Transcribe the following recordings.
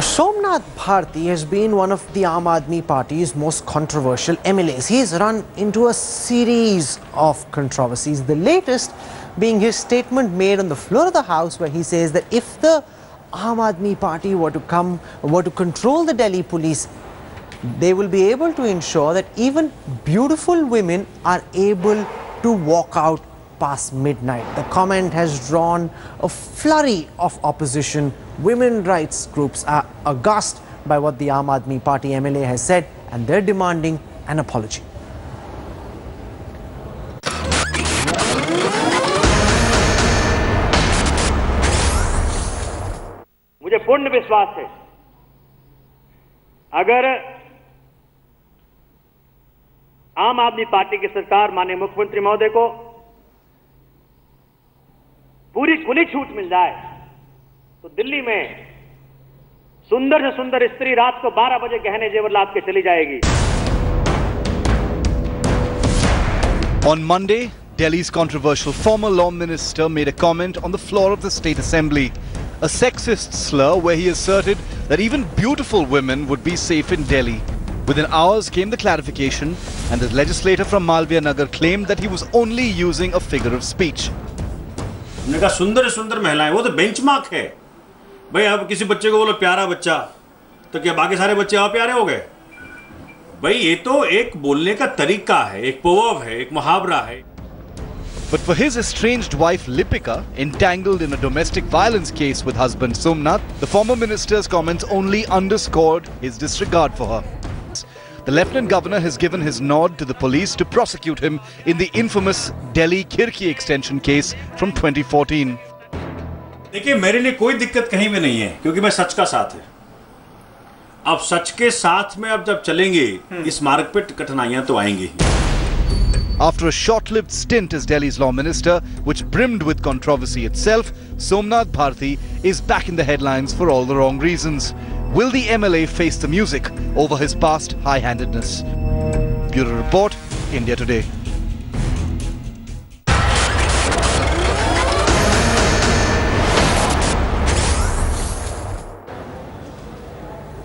Somnath Bharti has been one of the Aam Aadmi Party's most controversial MLAs. He has run into a series of controversies, the latest being his statement made on the floor of the House where he says that if the Aam Aadmi Party were to control the Delhi police, they will be able to ensure that even beautiful women are able to walk out past midnight. The comment has drawn a flurry of opposition. Women rights groups are aghast by what the Aam Aadmi Party MLA has said, and they're demanding an apology. मुझे पूर्ण विश्वास है अगर आम आदमी party की सरकार माननीय मुख्यमंत्री महोदय को पूरी खुली छूट मिल जाए तो दिल्ली में सुंदर से सुंदर स्त्री रात को 12 बजे गहने जेवर लाद के चली जाएगी. On Monday, Delhi's controversial former law minister made a comment on the floor of the State Assembly, a sexist slur where he asserted that even beautiful women would be safe in Delhi. Within hours came the clarification, and the legislator from Malviya Nagar claimed that he was only using a figure of speech. हमने कहा सुंदर सुंदर महिलाएं वो तो benchmark है भाई. अब किसी बच्चे को बोलो प्यारा बच्चा तो क्या बाकी सारे बच्चे और प्यारे हो गए भाई? ये तो एक बोलने का तरीका है, एक प्रोवर्ब है, एक मुहावरा है. But for his estranged wife Lipika, entangled in a domestic violence case with husband Somnath, the former minister's comments only underscored his disregard for her. The Lieutenant Governor has given his nod to the police to prosecute him in the infamous Delhi Khirki extension case from 2014. देखिए मेरे लिए कोई दिक्कत कहीं में नहीं है क्योंकि मैं सच का साथ है. अब सच के साथ में अब जब चलेंगे इस मार्ग पे कठिनाइयां तो आएंगी. After a short-lived stint as Delhi's law minister, which brimmed with controversy itself, Somnath Bharti is back in the headlines for all the wrong reasons. Will the MLA face the music over his past high-handedness? Bureau Report, India Today.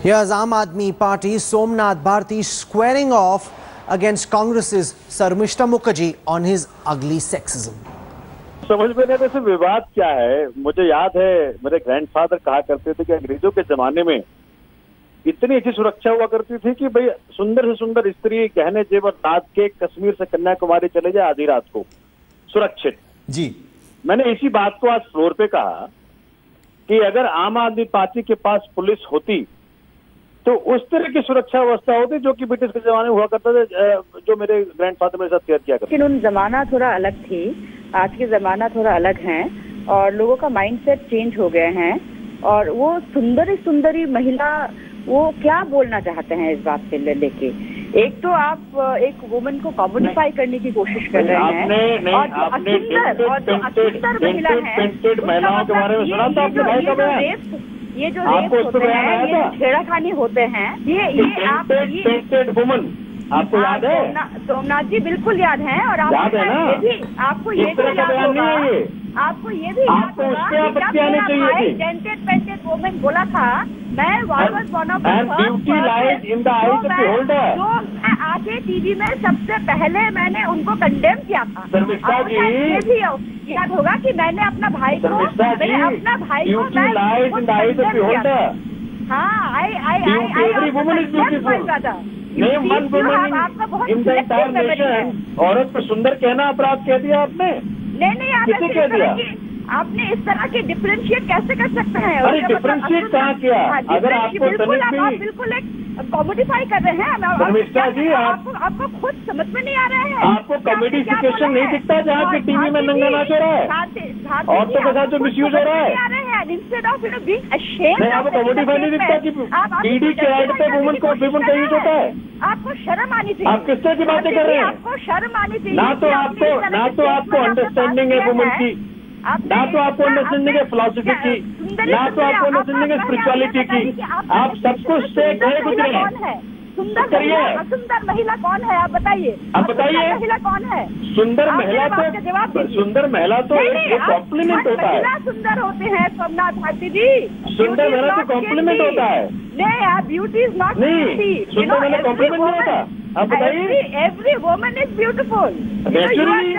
Here's Aam Aadmi Party's Somnath Bharti squaring off against Congress's Sarmishta Mukherjee on his ugly sexism. समझ में नहीं वैसे विवाद क्या है. मुझे याद है मेरे ग्रैंडफादर कहा करते थे कि अंग्रेजों के जमाने में इतनी अच्छी सुरक्षा हुआ करती थी कि भाई सुंदर से सुंदर स्त्री गहने जेवर लाद के कश्मीर से कन्याकुमारी चले जाए आधी रात को सुरक्षित. जी मैंने इसी बात को आज फ्लोर पे कहा कि अगर आम आदमी पार्टी के पास पुलिस होती तो उस तरह की सुरक्षा व्यवस्था होती जो कि ब्रिटिश के जमाने में हुआ करता था, जो मेरे ग्रैंडफादर मेरे साथ शेयर किया करते. लेकिन उन जमाना थोड़ा अलग थी, आज के जमाना थोड़ा अलग है और लोगों का माइंडसेट चेंज हो गए हैं. और वो सुंदरी महिला वो क्या बोलना चाहते हैं इस बात से लेके. एक तो आप एक वुमन को कॉमोडिफाई करने की कोशिश कर रहे हैं और जो असुंदर महिला है महिलाओं के बारे में सुना था आपने भाई का बयान. ये जो रेप होते हैं, ये छेड़खानी होते हैं, ये आप वुमन आपको याद है? सोमनाथ जी बिल्कुल याद है. और आपको ये भी याद होगा, आपको ये भी याद होगा कि जब मेरा भाई डेंटेड पेंटेड वुमन बोला था मैं वाज वन ऑफ जो आके टीवी में सबसे पहले मैंने उनको कंडेम किया था. ये भी याद होगा कि मैंने अपना भाई को औरत पर सुंदर कहना अपराध कह दिया आपने. नहीं आपने इस तरह के डिफरेंशिएट कैसे कर सकते हैं? अरे डिफरेंशिएट कहाँ किया? अगर आपको बिल्कुल एक कॉमोडिफाई कर रहे हैं. शर्मिष्ठा जी आपको खुद समझ में नहीं आ रहा है. आपको कॉमेडिफिकेशन नहीं दिखता जहाँ पे टीवी में नंगा नाच हो रहा है, औरतों के साथ जो मिसयूज हो रहा है. इंस्टेड ऑफ बीइंग अशेम्ड आपको कॉमेडिफाई नहीं दिखता कि ईडी के ऐड पे वुमन का यूज होता है. आपको शर्म आनी चाहिए. आप किस तरह की बातें कर रहे हैं? आपको शर्म आनी चाहिए. ना तो आपको अंडरस्टैंडिंग है वुमन की, ना तो आपको अंडरस्टैंडिंग है फिलॉसफी की, ना तो आपको अंडरस्टैंडिंग है स्पिरिचुअलिटी की. आप सब कुछ से गए गुजरे हैं. सुंदर महिला कौन है, आप बताइए। आप बताइए, महिला कौन है? सुंदर महिला तो जवाब दीजिए। सुंदर महिला तो एक कॉम्प्लीमेंट होता है। महिला सुंदर होते हैं सोमनाथ भारती जी। सुंदर महिला तो कॉम्प्लीमेंट होता है। नहीं यार, ब्यूटी इज नॉट ब्यूटी। सुंदर महिला कॉम्प्लीमेंट नहीं होता। आप बताइए। Every woman is beautiful. Naturally.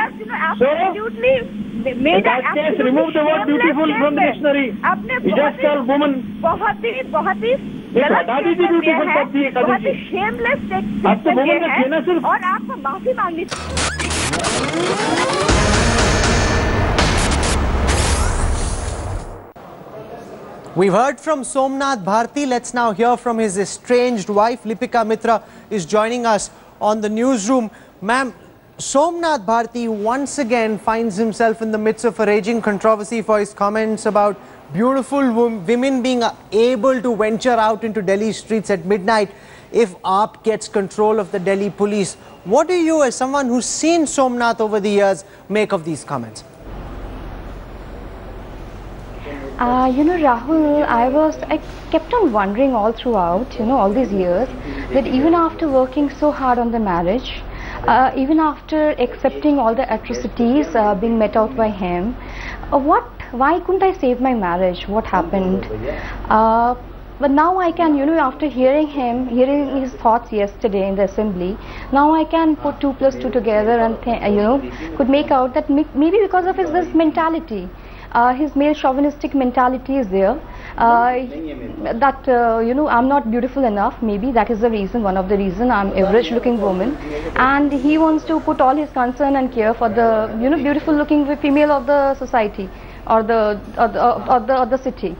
Absolutely. Remove the word beautiful from the dictionary. Just call woman. बहुत ही हटा दीजिए ब्यूटीफुल शब्द ये कर दीजिए। शेमलेस अब तो वुमन का कहना सिर्फ, और आपको माफी मांगनी। We've heard from Somnath Bharti. Let's now hear from his estranged wife. Lipika Mitra is joining us on the newsroom. Ma'am, Somnath Bharti once again finds himself in the midst of a raging controversy for his comments about beautiful women being able to venture out into Delhi streets at midnight if AAP gets control of the Delhi police. What do you, as someone who's seen Somnath over the years, make of these comments? You know, Rahul, I kept on wondering all throughout, you know, all these years, that even after working so hard on the marriage, even after accepting all the atrocities being met out by him, why couldn't I save my marriage? What happened? But now I can, you know, after hearing his thoughts yesterday in the assembly, now I can put 2 + 2 together and, you know, could make out that maybe because of his this mentality. His male chauvinistic mentality is there, that you know, I'm not beautiful enough. Maybe that is the reason, one of the reason. I'm average looking woman, and he wants to put all his concern and care for the, you know, beautiful looking female of the society or the city.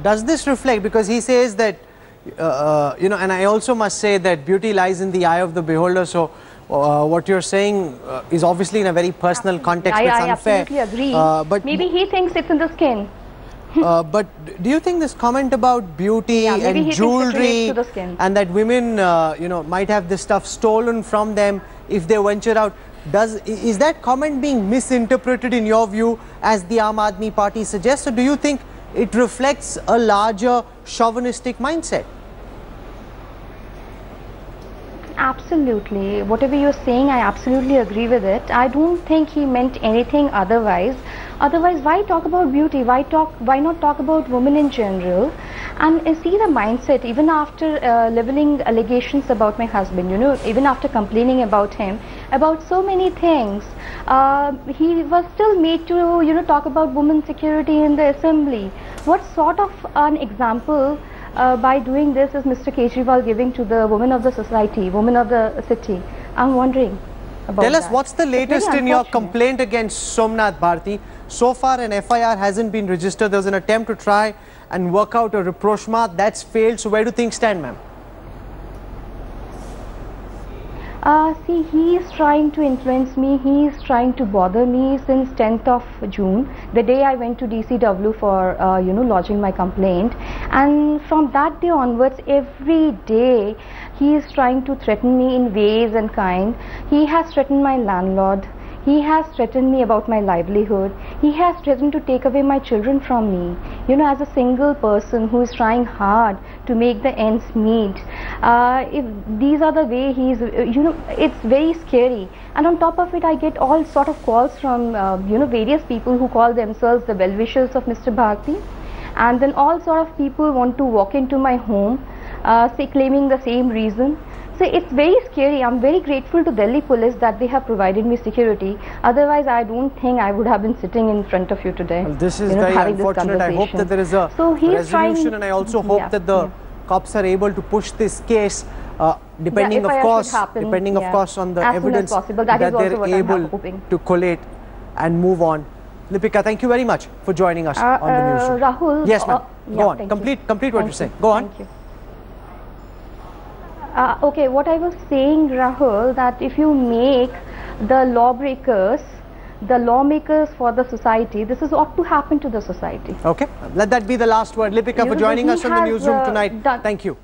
Does this reflect, because he says that you know, and I also must say that beauty lies in the eye of the beholder, so what you're saying is obviously in a very personal context. It's unfair. I absolutely agree. But maybe he thinks it's in the skin. But do you think this comment about beauty and jewelry and that women, you know, might have this stuff stolen from them if they venture out, is that comment being misinterpreted in your view, as the Aam Aadmi Party suggests, or do you think it reflects a larger chauvinistic mindset? Absolutely. Whatever you're saying, I absolutely agree with it. I don't think he meant anything otherwise. Otherwise, why talk about beauty? Why not talk about women in general? And see the mindset, even after leveling allegations about my husband, you know, even after complaining about him, about so many things, he was still made to, you know, talk about women's security in the assembly. What sort of an example by doing this is Mr. Kejriwal giving to the women of the society, women of the city? I'm wondering about Tell us, that. what's the latest in your complaint against Somnath Bharti? So far an FIR hasn't been registered. There was an attempt to try and work out a rapprochement. That's failed. So where do things stand, ma'am? See, he is trying to influence me, he is trying to bother me since 10th of June, the day I went to DCW for, you know, lodging my complaint. And from that day onwards, every day, he is trying to threaten me in ways and kind. He has threatened my landlord. He has threatened me about my livelihood. He has threatened to take away my children from me. You know, as a single person who is trying hard to make the ends meet, if these are the way he is, you know, it's very scary. And on top of it, I get all sort of calls from, you know, various people who call themselves the well-wishers of Mr. Bharti. And then all sort of people want to walk into my home, say, claiming the same reason. So it's very scary. I'm very grateful to Delhi police that they have provided me security. Otherwise, I don't think I would have been sitting in front of you today. Well, this is very unfortunate. I hope that there is a resolution, and I also hope that the cops are able to push this case, depending, of course, on the evidence that they're able to collate and move on. Lipika, thank you very much for joining us on the newsroom. Rahul, yes, ma'am. Go on. Complete what you're saying. Go on. Thank you. Okay, what I was saying, Rahul, that if you make the lawbreakers the lawmakers for the society, this is ought to happen to the society. Okay, let that be the last word. Lipika, for joining us on the newsroom tonight. Thank you.